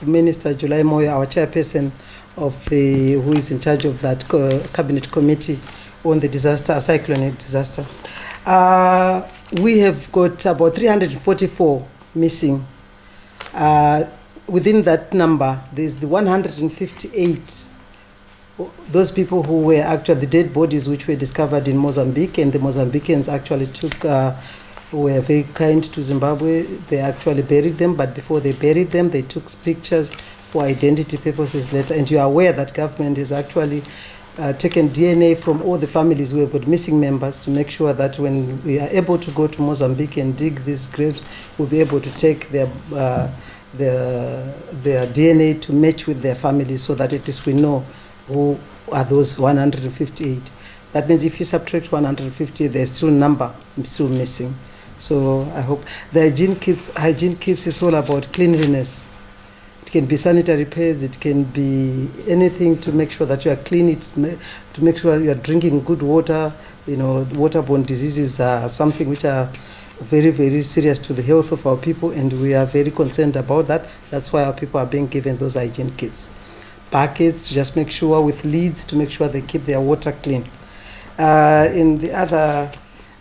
Minister July Moyo, our chairperson of the, who is in charge of that cabinet committee on the disaster, cyclone disaster. We have got about 344 missing. Within that number, there's the 158, those people who were actually the dead bodies which were discovered in Mozambique, and the Mozambicans actually were very kind to Zimbabwe. They actually buried them, but before they buried them, they took pictures for identity purposes later. And you are aware that government has actually taken DNA from all the families who have got missing members to make sure that when we are able to go to Mozambique and dig these graves, we'll be able to take their DNA to match with their families, so that at least we know who are those 158. That means if you subtract 150, there's still a number still missing. So I hope the hygiene kits is all about cleanliness. It can be sanitary pads, it can be anything to make sure that you are clean, to make sure you are drinking good water. You know, waterborne diseases are something which are very, very serious to the health of our people, and we are very concerned about that. That's why our people are being given those hygiene kits. Buckets to just make sure, with lids, to make sure they keep their water clean. In the other,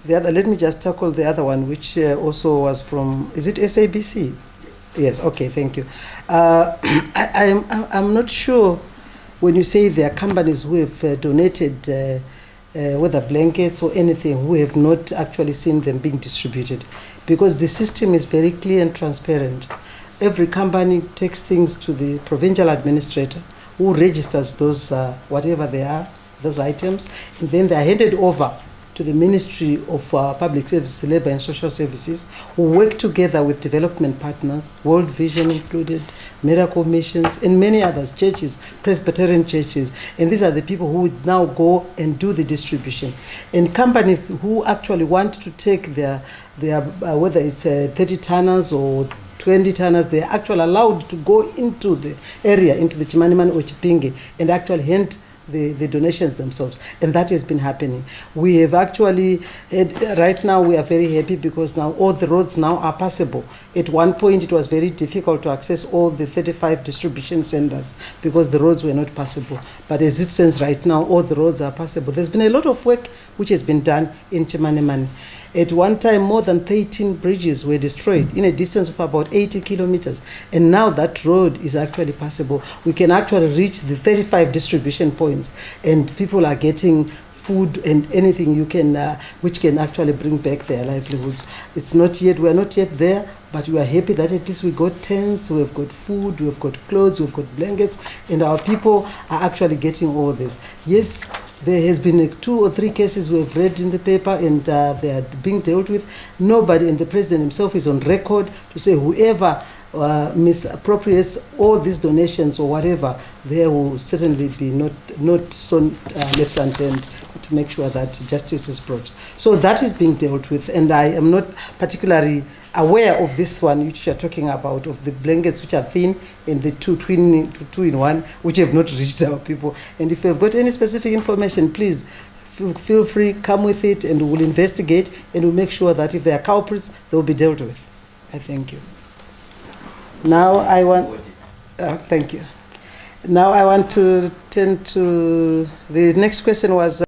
let me just tackle the other one, which also was from, is it SABC? Yes, okay, thank you. I'm not sure when you say there are companies who have donated whether blankets or anything, who have not actually seen them being distributed, because the system is very clear and transparent. Every company takes things to the provincial administrator, who registers those, whatever they are, those items, and then they are handed over to the Ministry of Public Services, Labour and Social Services, who work together with development partners, World Vision included, Miracle Missions, and many others, churches, Presbyterian churches. And these are the people who would now go and do the distribution. And companies who actually want to take their whether it's 30 tonners or 20 tonners, they are actually allowed to go into the area, into the Chimanimani or Chipinge, and actually hand the donations themselves. And that has been happening. We have actually, right now we are very happy because now all the roads now are passable. At one point it was very difficult to access all the 35 distribution centers because the roads were not passable. But as it stands right now, all the roads are passable. There's been a lot of work which has been done in Chimanimani. At one time, more than 13 bridges were destroyed in a distance of about 80 kilometers. And now that road is actually passable. We can actually reach the 35 distribution points, and people are getting food and anything you can, which can actually bring back their livelihoods. It's not yet, we're not yet there, but we are happy that at least we got tents, we've got food, we've got clothes, we've got blankets, and our people are actually getting all this. Yes, there has been 2 or 3 cases we've read in the paper, and they are being dealt with. Nobody, and the president himself is on record to say whoever misappropriates all these donations or whatever, there will certainly be not stone left unturned to make sure that justice is brought. So that is being dealt with, and I am not particularly aware of this one which you are talking about, of the blankets which are thin and the two in one, which have not reached our people. And if you have got any specific information, please feel free, come with it, and we'll investigate, and we'll make sure that if there are culprits, they will be dealt with. I thank you. Now I want, thank you. Now I want to turn to, the next question was